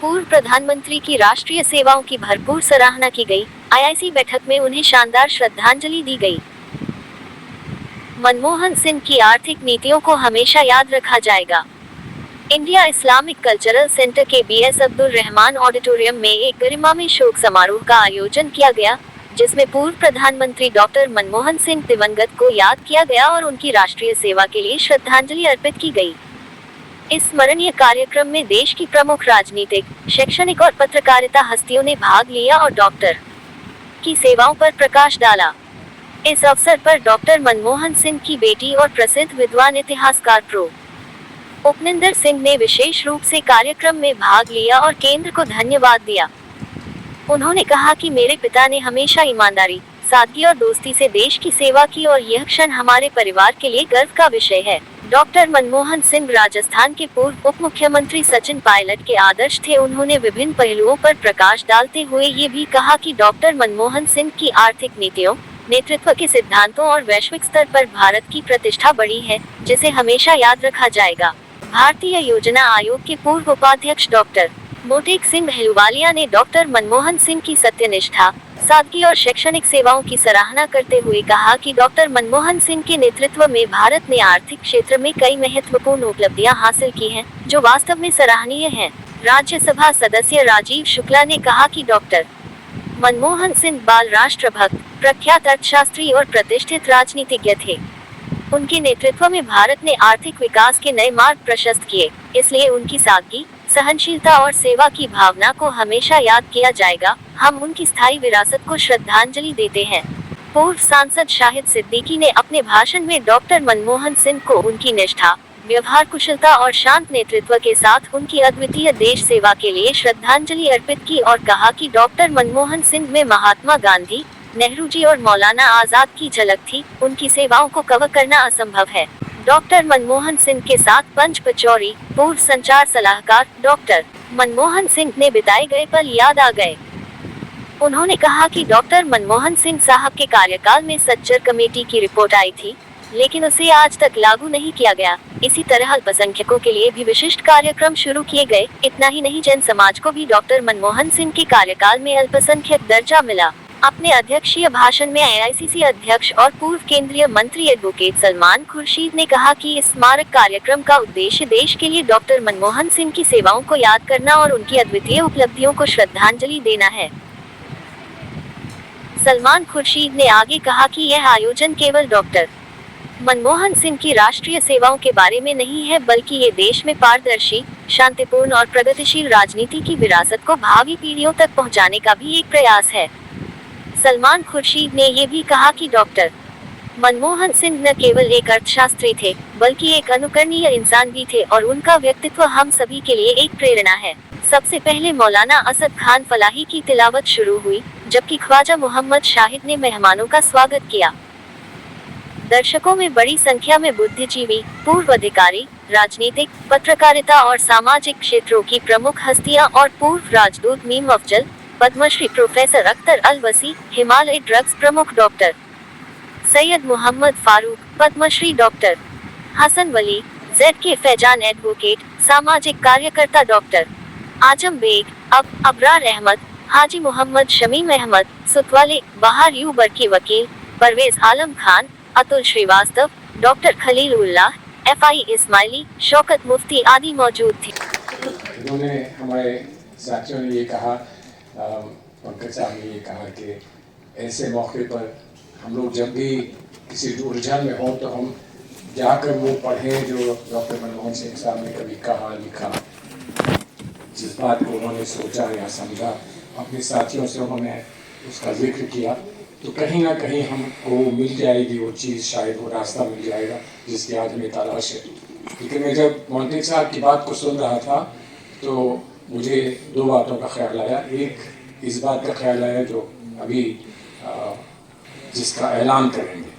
पूर्व प्रधानमंत्री की राष्ट्रीय सेवाओं की भरपूर सराहना की गई। आईआईसी बैठक में उन्हें शानदार श्रद्धांजलि दी गई। मनमोहन सिंह की आर्थिक नीतियों को हमेशा याद रखा जाएगा। इंडिया इस्लामिक कल्चरल सेंटर के बीएस अब्दुल रहमान ऑडिटोरियम में एक गरिमामय शोक समारोह का आयोजन किया गया, जिसमें पूर्व प्रधानमंत्री डॉक्टर मनमोहन सिंह दिवंगत को याद किया गया और उनकी राष्ट्रीय सेवा के लिए श्रद्धांजलि अर्पित की गई। इस स्मरणीय कार्यक्रम में देश की प्रमुख राजनीतिक, शैक्षणिक और पत्रकारिता हस्तियों ने भाग लिया और डॉक्टर की सेवाओं पर प्रकाश डाला। इस अवसर पर डॉक्टर मनमोहन सिंह की बेटी और प्रसिद्ध विद्वान इतिहासकार प्रो. उपनिंदर सिंह ने विशेष रूप से कार्यक्रम में भाग लिया और केंद्र को धन्यवाद दिया। उन्होंने कहा कि मेरे पिता ने हमेशा ईमानदारी, सादगी और दोस्ती से देश की सेवा की और यह क्षण हमारे परिवार के लिए गर्व का विषय है। डॉक्टर मनमोहन सिंह राजस्थान के पूर्व उप मुख्यमंत्री सचिन पायलट के आदर्श थे। उन्होंने विभिन्न पहलुओं पर प्रकाश डालते हुए ये भी कहा कि डॉक्टर मनमोहन सिंह की आर्थिक नीतियों, नेतृत्व के सिद्धांतों और वैश्विक स्तर पर भारत की प्रतिष्ठा बढ़ी है, जिसे हमेशा याद रखा जाएगा। भारतीय योजना आयोग के पूर्व उपाध्यक्ष डॉक्टर मोटेक सिंह अहलूवालिया ने डॉक्टर मनमोहन सिंह की सत्यनिष्ठा, सादगी और शैक्षणिक सेवाओं की सराहना करते हुए कहा कि डॉक्टर मनमोहन सिंह के नेतृत्व में भारत ने आर्थिक क्षेत्र में कई महत्वपूर्ण उपलब्धियां हासिल की हैं, जो वास्तव में सराहनीय हैं। राज्यसभा सदस्य राजीव शुक्ला ने कहा कि डॉक्टर मनमोहन सिंह बाल राष्ट्रभक्त, प्रख्यात अर्थशास्त्री और प्रतिष्ठित राजनीतिज्ञ थे। उनके नेतृत्व में भारत ने आर्थिक विकास के नए मार्ग प्रशस्त किए, इसलिए उनकी सादगी, सहनशीलता और सेवा की भावना को हमेशा याद किया जाएगा। हम उनकी स्थायी विरासत को श्रद्धांजलि देते हैं। पूर्व सांसद शाहिद सिद्दीकी ने अपने भाषण में डॉक्टर मनमोहन सिंह को उनकी निष्ठा, व्यवहार कुशलता और शांत नेतृत्व के साथ उनकी अद्वितीय देश सेवा के लिए श्रद्धांजलि अर्पित की और कहा कि डॉक्टर मनमोहन सिंह में महात्मा गांधी, नेहरू जी और मौलाना आजाद की झलक थी। उनकी सेवाओं को कवर करना असंभव है। डॉक्टर मनमोहन सिंह के साथ पंच पचौरी, पूर्व संचार सलाहकार डॉक्टर मनमोहन सिंह ने बिताए गए पल याद आ गए। उन्होंने कहा कि डॉक्टर मनमोहन सिंह साहब के कार्यकाल में सच्चर कमेटी की रिपोर्ट आई थी, लेकिन उसे आज तक लागू नहीं किया गया। इसी तरह अल्पसंख्यकों के लिए भी विशिष्ट कार्यक्रम शुरू किए गए। इतना ही नहीं, जन समाज को भी डॉक्टर मनमोहन सिंह के कार्यकाल में अल्पसंख्यक दर्जा मिला। अपने अध्यक्षीय भाषण में आईआईसीसी अध्यक्ष और पूर्व केंद्रीय मंत्री एडवोकेट सलमान खुर्शीद ने कहा कि इस स्मारक कार्यक्रम का उद्देश्य देश के लिए डॉक्टर मनमोहन सिंह की सेवाओं को याद करना और उनकी अद्वितीय उपलब्धियों को श्रद्धांजलि देना है। सलमान खुर्शीद ने आगे कहा कि यह आयोजन केवल डॉक्टर मनमोहन सिंह की राष्ट्रीय सेवाओं के बारे में नहीं है, बल्कि ये देश में पारदर्शी, शांतिपूर्ण और प्रगतिशील राजनीति की विरासत को भावी पीढ़ियों तक पहुंचाने का भी एक प्रयास है। सलमान खुर्शीद ने ये भी कहा कि डॉक्टर मनमोहन सिंह न केवल एक अर्थशास्त्री थे, बल्कि एक अनुकरणीय इंसान भी थे और उनका व्यक्तित्व हम सभी के लिए एक प्रेरणा है। सबसे पहले मौलाना असद खान फलाही की तिलावत शुरू हुई, जबकि ख्वाजा मोहम्मद शाहिद ने मेहमानों का स्वागत किया। दर्शकों में बड़ी संख्या में बुद्धिजीवी, पूर्व अधिकारी, राजनीतिक, पत्रकारिता और सामाजिक क्षेत्रों की प्रमुख हस्तियां और पूर्व राजदूत मीम अफजल, पद्मश्री प्रोफेसर अख्तर अल वसी, हिमालय ड्रग्स प्रमुख डॉक्टर सैयद मोहम्मद फारूक, पद्मश्री डॉक्टर हसन वली, ZK फैजान एडवोकेट, सामाजिक कार्यकर्ता डॉक्टर आजम बेग, अबरार अहमद, हाजी मोहम्मद शमीम अहमद, सुतवाले, बहार यू बरकी वकील, परवेज आलम खान, अतुल श्रीवास्तव, डॉक्टर खलील उल्लाह, FI इस्माइली, शौकत मुफ्ती आदि मौजूद थे। उन्होंने हमारे साथियों ने ये कहा, पंकज साहब ने ये कहा कि ऐसे मौके पर हम लोग जब भी किसी उलझन में हो तो हम जाकर वो पढ़ें जो डॉक्टर मनमोहन सिंह साहब ने कभी कहा, लिखा, जिस बात को उन्होंने सोचा या समझा, अपने साथियों से उन्होंने उसका जिक्र किया, तो कहीं ना कहीं हमको मिल जाएगी वो चीज़, शायद वो रास्ता मिल जाएगा जिसकी आज हमें तलाश है। लेकिन मैं जब मोटेक साहब की बात को सुन रहा था तो मुझे दो बातों का ख्याल आया। एक इस बात का ख्याल आया जो अभी जिसका ऐलान करेंगे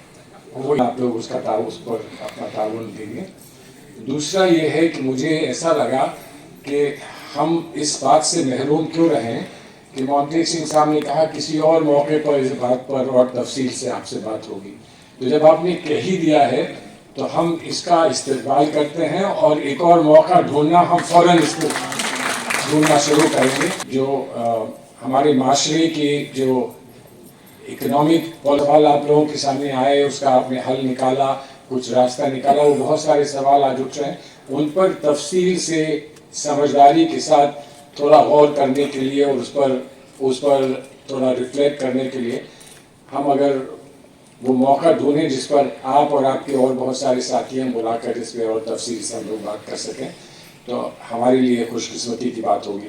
वो आप लोग उस पर अपना ताउन देंगे। दूसरा ये है कि मुझे ऐसा लगा कि हम इस बात से महरूम क्यों रहें कि मोटेक सिंह साहब ने कहा किसी और मौके पर इस बात पर और तफसील से आपसे बात होगी। तो जब आपने कह ही दिया है तो हम इसका इस्तेमाल करते हैं और एक और मौका ढूंढना हम फौरन इसको ढूंढना शुरू करेंगे जो हमारे माशरे की जो इकोनॉमिक सवाल आप लोगों के सामने आए, उसका आपने हल निकाला, कुछ रास्ता निकाला। वो बहुत सारे सवाल आज उठ रहे हैं, उन पर तफसील से समझदारी के साथ थोड़ा गौर करने के लिए और उस पर थोड़ा रिफ्लेक्ट करने के लिए हम अगर वो मौका ढूंढें जिस पर आप और आपके और बहुत सारे साथी हम बुलाकर इस पर और तफसील से हम लोग बात कर सकें, तो हमारे लिए खुशकिस्मती की बात होगी।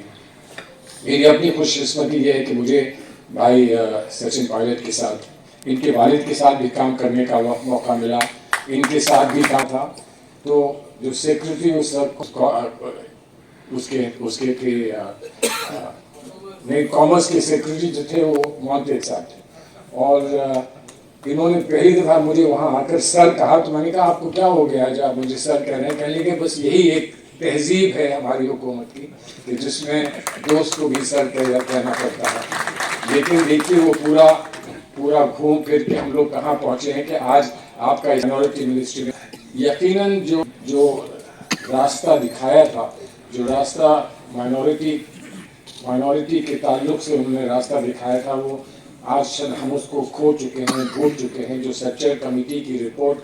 मेरी अपनी खुशकिस्मती ये है कि मुझे भाई सचिन पायलट के साथ, इनके वालिद के साथ भी काम करने का मौका मिला, इनके साथ भी काम था। तो जो सेक्रेटरी उसके नई कॉमर्स के सेक्रेटरी जो थे वो मोहम्मद साहब थे, और इन्होंने पहली दफ़ा मुझे वहाँ आकर सर कहा, तो मैंने कहा आपको क्या हो गया जो आप मुझे सर कह रहे हैं? कहने लगे बस यही एक तहजीब है हमारी हुकूमत की कि जिसमें दोस्त को भी सर कहना पड़ता है। लेकिन देखिए वो पूरा घूम फिर के हम लोग कहाँ पहुँचे हैं कि आज आपका माइनॉरिटी मिनिस्ट्री में यकीनन जो रास्ता दिखाया था, जो रास्ता माइनॉरिटी के ताल्लुक से उन्होंने रास्ता दिखाया था, वो आज हम उसको खो चुके हैं, भूल चुके हैं। जो सेक्टर कमेटी की रिपोर्ट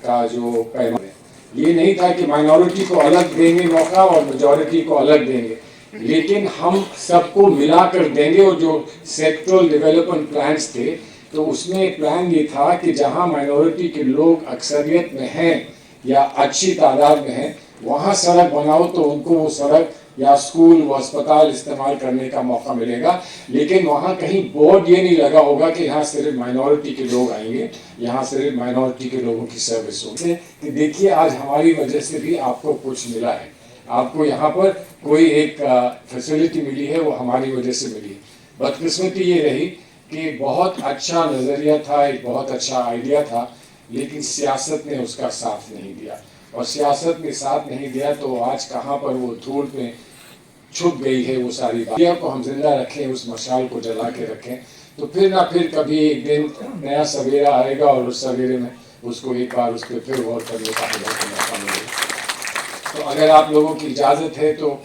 का जो पैमाना, ये नहीं था कि माइनॉरिटी को अलग देंगे मौका और मेजॉरिटी को अलग देंगे, लेकिन हम सबको मिलाकर देंगे। और जो सेक्टरल डेवलपमेंट प्लान्स थे, तो उसमें प्लान ये था कि जहां माइनॉरिटी के लोग अक्सरियत में हैं या अच्छी तादाद में हैं, वहां सड़क बनाओ तो उनको वो सड़क या स्कूल व अस्पताल इस्तेमाल करने का मौका मिलेगा। लेकिन वहाँ कहीं बोर्ड ये नहीं लगा होगा कि यहाँ सिर्फ माइनॉरिटी के लोग आएंगे, यहाँ सिर्फ माइनॉरिटी के लोगों की सर्विस होगी। कि देखिए आज हमारी वजह से भी आपको कुछ मिला है, आपको यहाँ पर कोई एक फैसिलिटी मिली है, वो हमारी वजह से मिली। बदकिस्मती ये रही कि बहुत अच्छा नज़रिया था, एक बहुत अच्छा आइडिया था, लेकिन सियासत ने उसका साथ नहीं दिया। और सियासत ने साथ नहीं दिया तो आज कहाँ पर वो धूल में छुप गई है वो सारी बातें को हम जिंदा रखें, उस मशाल को जला के रखें, तो फिर ना फिर कभी एक दिन नया सवेरा आएगा और उस सवेरे में उसको एक बार उस पर फिर गौर करने का मौका मिलेगा। तो अगर आप लोगों की इजाज़त है तो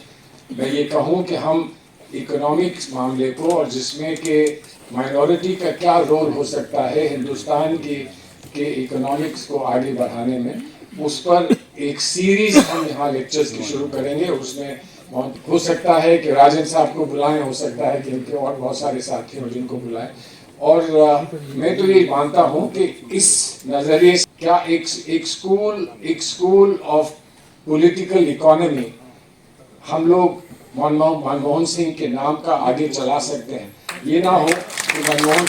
मैं ये कहूँ कि हम इकोनॉमिक मामले को, और जिसमें कि माइनॉरिटी का क्या रोल हो सकता है हिंदुस्तान के इकोनॉमिक्स को आगे बढ़ाने में, उस पर एक सीरीज हम यहाँ लेक्चर्स की शुरू करेंगे। उसमें हो सकता है कि राजन साहब को बुलाएं, हो सकता है कि इनके और बहुत सारे साथी हों जिनको बुलाएं। और मैं तो ये मानता हूँ कि इस नज़रिए से क्या एक स्कूल ऑफ पॉलिटिकल इकोनॉमी हम लोग मनमोहन सिंह के नाम का आगे चला सकते हैं। ये ना हो कि मनमोहन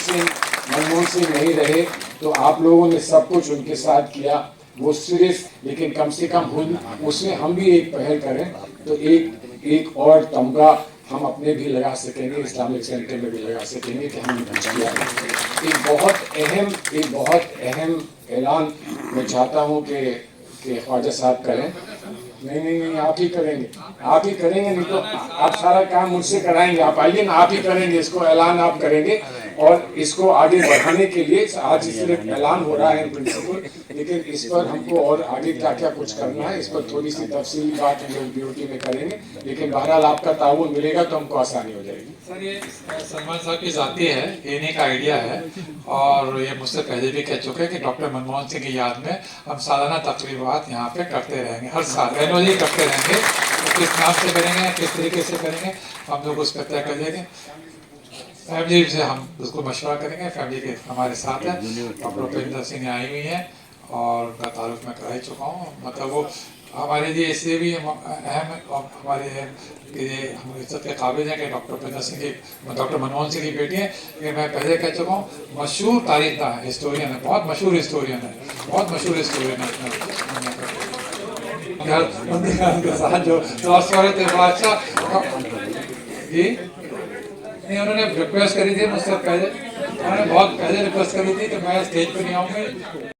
सिंह नहीं रहे तो आप लोगों ने सब कुछ उनके साथ किया, वो सिर्फ, लेकिन कम से कम उसमें हम भी एक पहल करें तो एक और तमगा हम अपने भी लगा सकेंगे, इस्लामिक सेंटर में भी लगा सकेंगे कि हमने कुछ किया है। एक बहुत अहम ऐलान मैं चाहता हूँ कि ख्वाजा साहब करें। नहीं, आप ही करेंगे, नहीं तो आप सारा काम मुझसे कराएंगे। आप आइए ना, आप ही करेंगे, इसको ऐलान आप करेंगे। और इसको आगे बढ़ाने के लिए आज सिर्फ ऐलान हो रहा है प्रिंसिपल, लेकिन इस पर हमको और आगे क्या क्या कुछ करना है, इस पर थोड़ी सी तफसीली बात हम लोग ड्यूटी में करेंगे। लेकिन बहरहाल आपका ताउन मिलेगा तो हमको आसानी हो जाएगी। सर, ये सलमान साहब की जाती है, इन्हीं का आइडिया है, और ये मुझसे पहले भी कह चुके हैं कि डॉक्टर मनमोहन सिंह की याद में हम सालाना तकरीबात यहाँ पे करते रहेंगे, हर साल एनुअली करते रहेंगे। तो किस नाम से करेंगे, किस तरीके से करेंगे, हम लोग उस पर तय कर लेंगे। फैमिली से हम उसको मशवरा करेंगे, फैमिली के हमारे साथ है। डॉक्टर उपेंद्र सिंह आई हुई हैं और उनका तारुफ मैं करा ही चुका हूँ। मतलब वो हमारे लिए इसलिए भी अहम है और हमारे हम इज्जत के काबिल हैं कि डॉक्टर उपेंद्र सिंह की, डॉक्टर मनमोहन सिंह की बेटी है। लेकिन मैं पहले कह चुका हूँ, मशहूर तारीखदान है, हिस्टोरियन है, बहुत मशहूर हिस्टोरियन है। उनके साथ जो बड़ा अच्छा जी नहीं, उन्होंने रिक्वेस्ट करी थी मुझसे पहले, उन्होंने बहुत पहले रिक्वेस्ट करी थी कि मैं स्टेज पर नहीं आऊँगी।